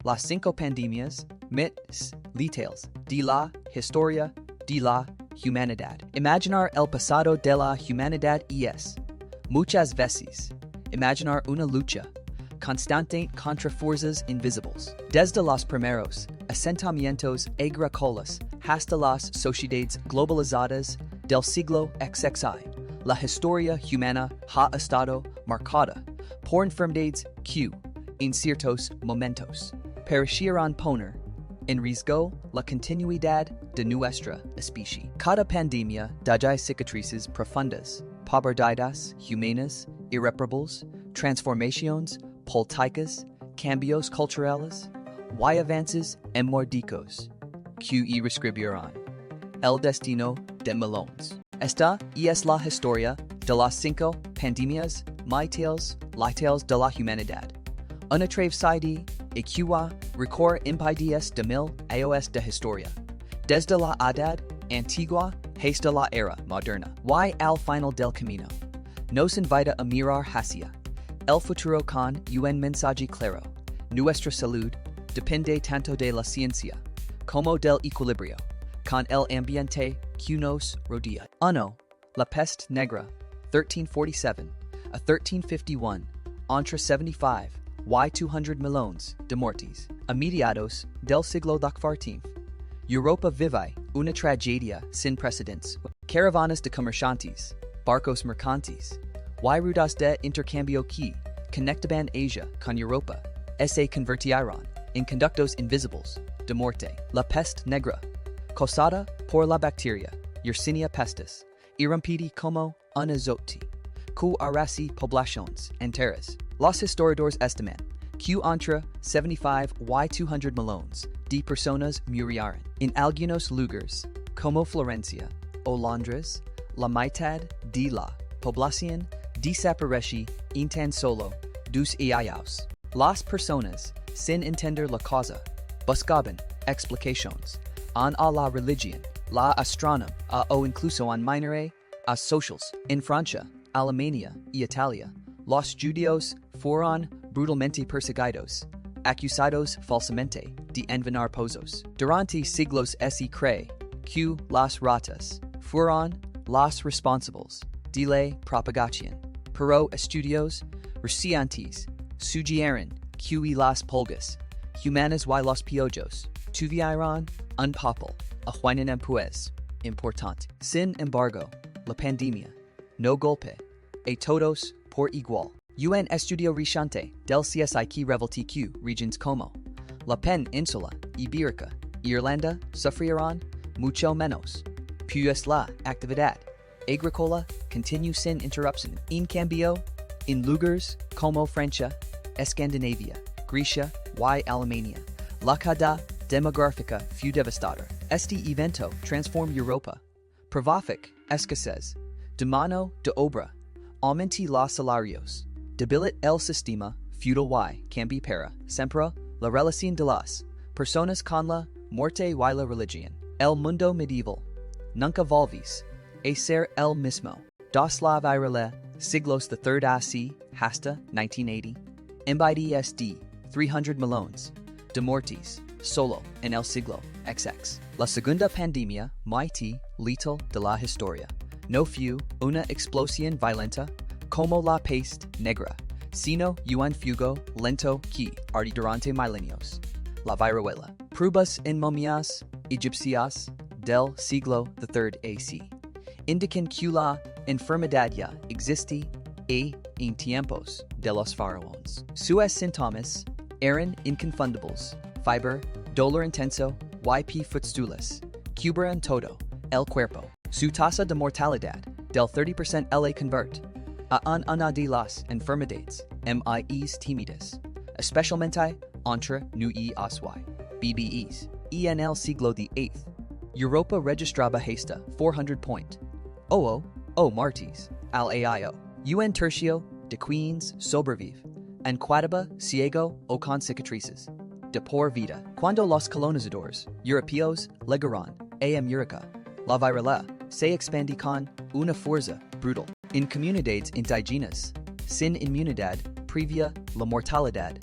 Las cinco pandemias, mitos, letales, de la historia, de la humanidad. Imaginar el pasado de la humanidad es, muchas veces, imaginar una lucha constante contra fuerzas invisibles. Desde los primeros asentamientos agrícolas hasta las sociedades globalizadas del siglo XVI, la historia humana ha estado marcada por enfermedades que, en ciertos momentos, parecieran poner en riesgo la continuidad de nuestra especie. Cada pandemia deja cicatrices profundas, pérdidas humanas irreparables, transformaciones políticas, cambios culturales, y avances hemórragicos que reescribirán el destino de millones. Esta es la historia de las cinco pandemias mitos, letales de la humanidad. Una travesía y que recorre impedidas de mil años de historia, desde la edad antigua hasta la era moderna. Y al final del camino, nos invita a mirar hacia el futuro con un mensaje claro. Nuestra salud depende tanto de la ciencia como del equilibrio con el ambiente que nos rodea. 1. La peste negra, 1347 a 1351, entre 75 y 200 millones de muertes. A mediados del siglo XIV, Europa vive una tragedia sin precedentes. Caravanas de comerciantes, barcos mercantes, y rutas de intercambio que conectaban Asia con Europa se convirtieron en conductos invisibles de muerte. La peste negra, causada por la bacteria Yersinia pestis, irrumpida como un azote, que arrasó poblaciones enteras. Los historiadores estiman que entre 75 y 200 millones de personas murieron. En algunos lugares, como Florencia o Londres, la mitad de la población desapareció en tan solo 2 años. Las personas, sin entender la causa, buscaban explicaciones en la religión, la astronomía o incluso en minería a socials. En Francia, Alemania y Italia, los judíos fueron brutalmente perseguidos, acusados falsamente de envenenar pozos. Durante siglos se cree que las ratas fueron los responsables de la propagación, pero estudios recientes sugieren que las plagas humanas y los piojos tuvieron un papel a jugar pues importante. Sin embargo, la pandemia no golpea a todos por igual. Un estudio reciente del CSI que revela que regiones como la península ibérica y Irlanda sufrirán mucho menos, pues la actividad agrícola continúa sin interrupción. En cambio, en lugares como Francia, Escandinavia, Grecia y Alemania, la caída demográfica fue devastadora. Este evento transformó Europa, provoca escasez de mano de obra, aumente los salarios, debilita el sistema feudal y cambia para siempre la relación de las personas con la muerte y la religión. El mundo medieval nunca volvió a ser el mismo. Das la virale siglos de III AC hasta 1980, invaders de 300 millones de muertes solo en el siglo XX. La segunda pandemia más letal de la historia no fue una explosión violenta como la peste negra, sino un fuego lento que ardió durante milenios. La viruela. Pruebas en momias egipcias del siglo III AC indican que la enfermedad ya existe en tiempos de los faraones. Sus síntomas eran inconfundibles: fiebre, dolor intenso, y fustulas, cubrían todo el cuerpo. Su tasa de mortalidad del 30% la convierte a una de las enfermedades más temidas, especialmente entre nuevos BBEs. Y en el siglo XVIII, Europa registraba hasta 400.00 muertes al año. Un tercio de quienes sobrevive en quedaba ciego o con cicatrices de por vida. Cuando los colonizadores europeos llegaron a América, la viruela se expandió con una fuerza brutal. En comunidades indígenas, sin inmunidad previa, la mortalidad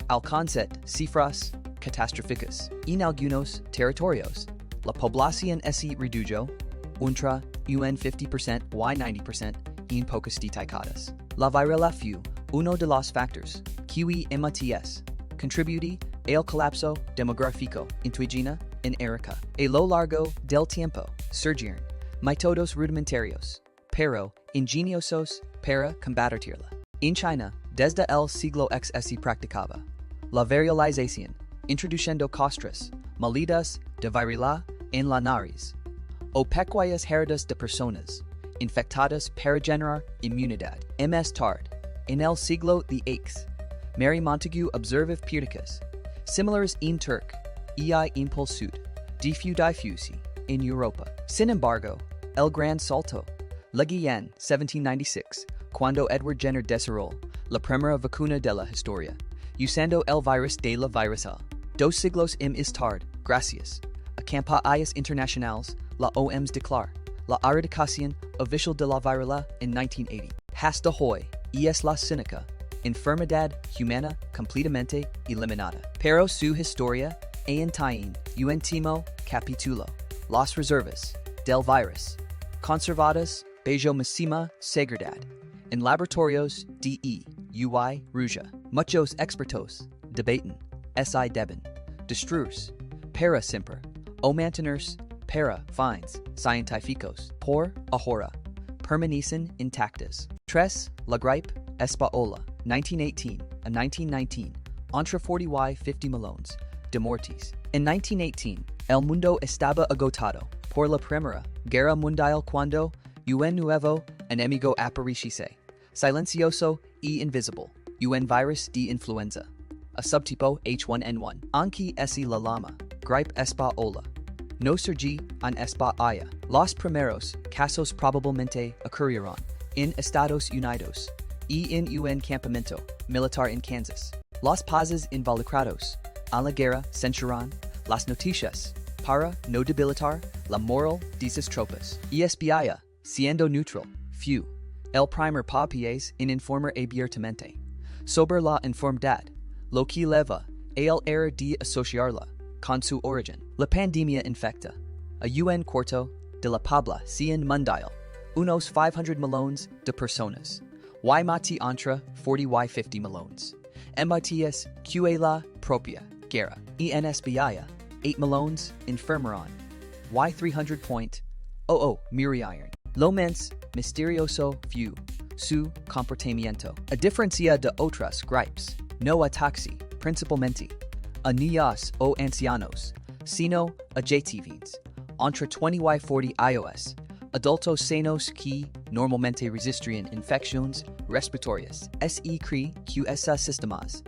alcanzó cifras catastrophicis, en algunos territorios, la población es redujo, untra un 50% y 90% en pocas detacadas. La viruela fue uno de los factores que MTS contribuí al colapso demográfico indígena en Arica. A lo largo del tiempo surgieron métodos rudimentarios, pero ingeniosos para combatirla. En China, desde el siglo X se practicaba la variolización, introduciendo costras, medidas de virilidad en la nariz, o pequeñas heridas de personas infectadas para generar inmunidad. Más tarde, en el siglo X, Mary Montagu observó prácticas similares en Turk y en Sud, diffusi en Europa. Sin embargo, el gran salto llegó en 1796, cuando Edward Jenner desarrolló la primera vacuna de la historia, usando el virus de la varicela. 2 siglos más tarde, gracias a campañas internacionales, la OMS declaró la eradicación oficial de la viruela en 1980. Hasta hoy, es la única enfermedad humana completamente eliminada. Pero su historia tiene un último capítulo. Las reservas del virus, conservadas bajo máxima seguridad en laboratorios de UI Rusia. Muchos expertos debaten si deben destruirse para siempre o mantenerse para fines científicos. Por ahora, permanecen intactas. 3. La gripe española, 1918 a 1919, entre 40 y 50 millones de muertes. En 1918, el mundo estaba agotado por la Primera Guerra Mundial cuando un nuevo enemigo apareciese, silencioso y invisible, un virus de influenza, a subtipo H1N1. Aunque la llama gripe española no surgió en España, los primeros casos probablemente ocurrieron en Estados Unidos y en un campamento militar en Kansas. Los países involucrados en la guerra censuran las noticias para no debilitar la moral de sus tropas. Y España, siendo neutral, fue el primer país en informar abiertamente sobre la enfermedad, lo que lleva al error de asociarla con su origen. La pandemia infecta a un cuarto de la población mundial, unos 500 millones de personas, y mati entre 40 y 50 millones. MITS que la propia guerra, y en España, 8 millones enfermaron, y 300.00 murieron. Lo menos misterioso fue su comportamiento. A diferencia de otras gripes, no ataxi principalmente a niños o ancianos, sino a jóvenes entre 20 y 40 años, adultos sanos que normalmente resisten infecciones respiratorias. Se cree que esos sistemas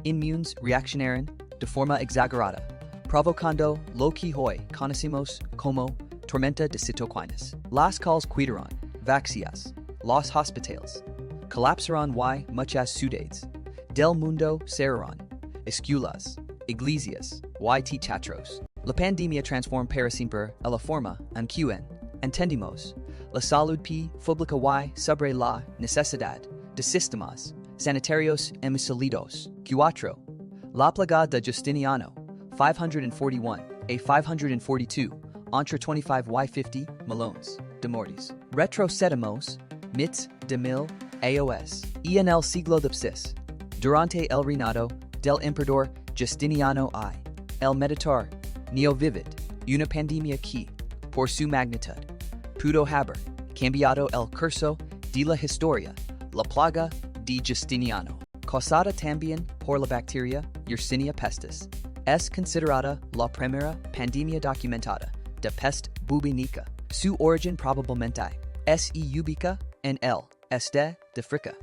inmunes reaccionaron de forma exagerada, provocando lo que hoy conocemos como tormenta de citoquinas. Las cuales cuidaron vacías, los hospitales colapsaron y muchas ciudades del mundo cerraron, escuelas, iglesias y teatros. La pandemia transformó para siempre la forma en que entendemos la salud pública y sobre la necesidad de sistemas sanitarios sólidos. 4. La plaga de Justiniano, 541 a 542, entre 25 y 50 millones de muertes. Retrocedemos mit de mil años y en el siglo XVI, durante el reinado del emperador Justiniano I, el meditar neovivid, una pandemia que, por su magnitud, pudo haber cambiado el curso de la historia, la plaga de Justiniano, causada también por la bacteria Yersinia pestis, es considerada la primera pandemia documentada de peste bubónica. Su origen probablemente es ubica en el este de África,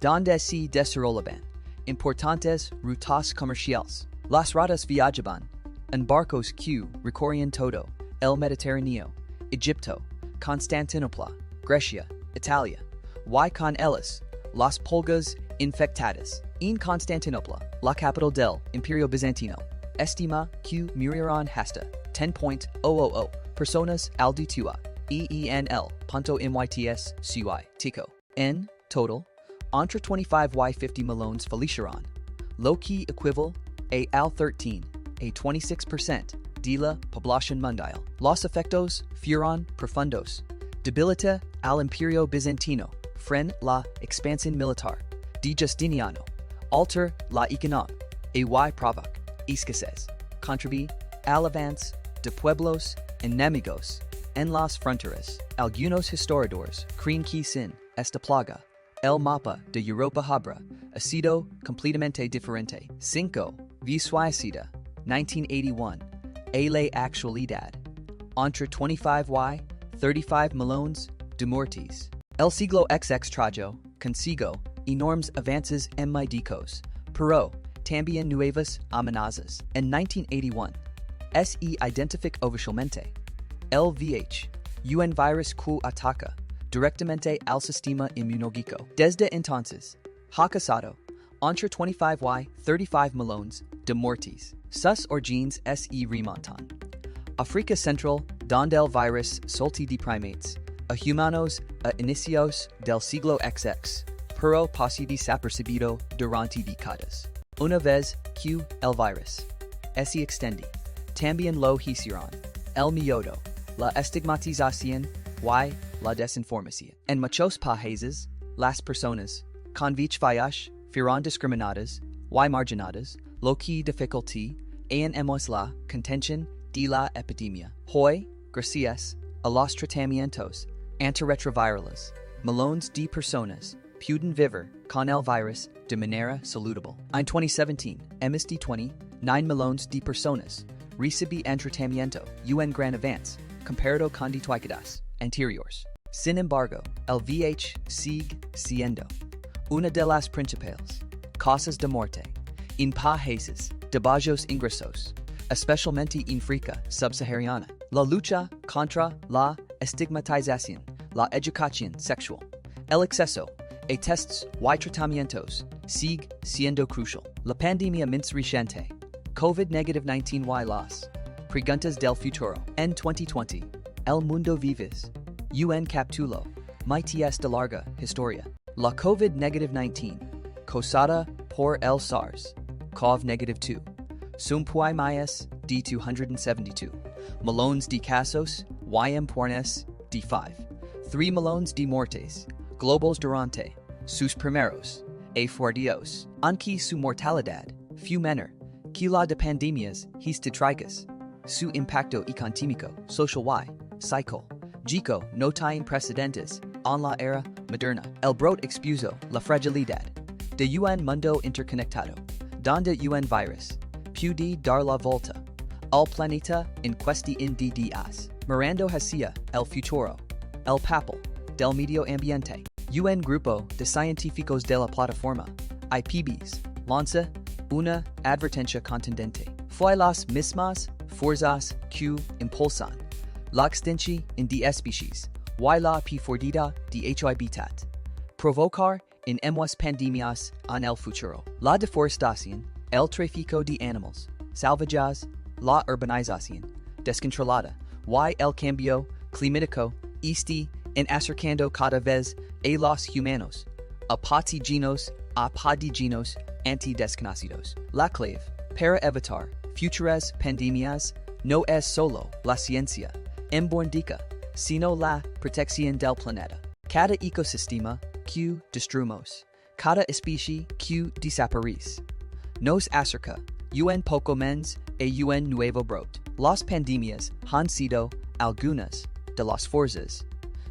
donde se desarrollaban importantes rutas comerciales. Las ratas viajaban en barcos que recorrían todo el Mediterráneo, Egipto, Constantinopla, Grecia, Italia, y con ellas las pulgas infectadas. En Constantinopla, la capital del Imperio Bizantino, estima que murieron hasta 10.000 personas al día .myts CY tico. En total, entre 25 y 50 millones fallecieron, lo que equivale a al 13 a 26% de la población mundial. Los efectos fueron profundos. Debilita al imperio bizantino, fren la expansión militar de Justiniano, alter la economía, y provoc escasez, contribuye al avance de pueblos enemigos en las fronteras. Algunos historiadores creen que sin esta plaga, el mapa de Europa habría sido completamente diferente. 5. Visualizada, 1981, a la actualidad, entre 25 y 35 millones de muertes. El siglo XX trajo consigo enormes avances en médicos, pero también nuevas amenazas. En 1981, se identificó oficialmente el VIH, un virus que ataca directamente al sistema inmunológico. Desde entonces, ha causado entre 25 y 35 millones de muertes. Sus orígenes se remontan África Central, donde el virus soltó de primates a humanos a inicios del siglo XX, pero pasó desapercibido durante décadas. Una vez que el virus se extendí, también lo hicieron el miedo, la estigmatización y la desinformación. En muchos países, las personas con VIH fueron discriminadas y marginadas, lo que dificultó la contención de la epidemia. Hoy, gracias a los tratamientos antirretrovirales, millones de personas pueden vivir con el virus de manera saludable. En 2017, más de 29 millones de personas recibieron tratamiento, un gran avance comparado con décadas anteriores. Sin embargo, el VIH sigue siendo una de las principales causas de muerte en países de bajos ingresos, especialmente en África subsahariana. La lucha contra la estigmatización, la educación sexual, el acceso a tests y tratamientos sigue siendo crucial. La pandemia más reciente, COVID-19 y las preguntas del futuro. En 2020, el mundo vives, un capítulo, más de larga historia. La COVID-19, causada por el SARS-CoV-2, sumpuy más de 272 millones de casos y impornes de 3 millones de muertes globales durante sus primeros fuertes, aunque su mortalidad fue menor que la de pandemias históricas. Su impacto económico, social y psicológico no tiene precedentes en la era moderna. El brote expuso la fragilidad de un mundo interconectado, donde un virus puede dar la vuelta al planeta en cuestión de días, mirando hacia el futuro. El papel del medio ambiente. Un grupo de científicos de la plataforma IPBES lanza una advertencia contundente. Fue las mismas fuerzas que impulsan la extinción de especies y la pérdida de hábitat, provocar en más pandemias en el futuro. La deforestación, el tráfico de animales salvajes, la urbanización descontrolada y el cambio climático en acercando cada vez a los humanos a patógenos antidesconocidos. La clave para evitar futuras pandemias no es solo la ciencia embódica, sino la protección del planeta. Cada ecosistema que destruimos, cada especie que desaparece, nos acerca un poco menos a un nuevo brote. Las pandemias han sido algunas de las fuerzas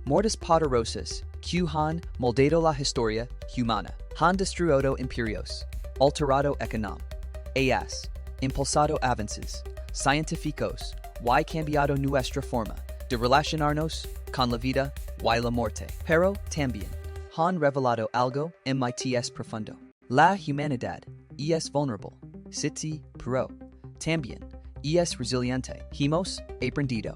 más poderosas que han moldado la historia humana, han destruido imperios, alterado economías, impulsado avances científicos y cambiado nuestra forma de relacionarnos con la vida y la muerte. Pero también han revelado algo más profundo. La humanidad es vulnerable, sí, pero también es resiliente. Hemos aprendido,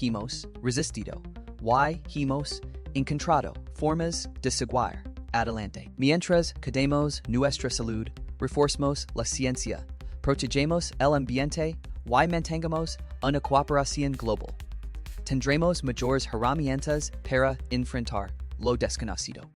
hemos resistido y hemos encontrado formas de seguir adelante. Mientras cuidemos nuestra salud, reforcemos la ciencia, protegemos el ambiente y mantengamos una cooperación global, tendremos mayores herramientas para enfrentar lo desconocido.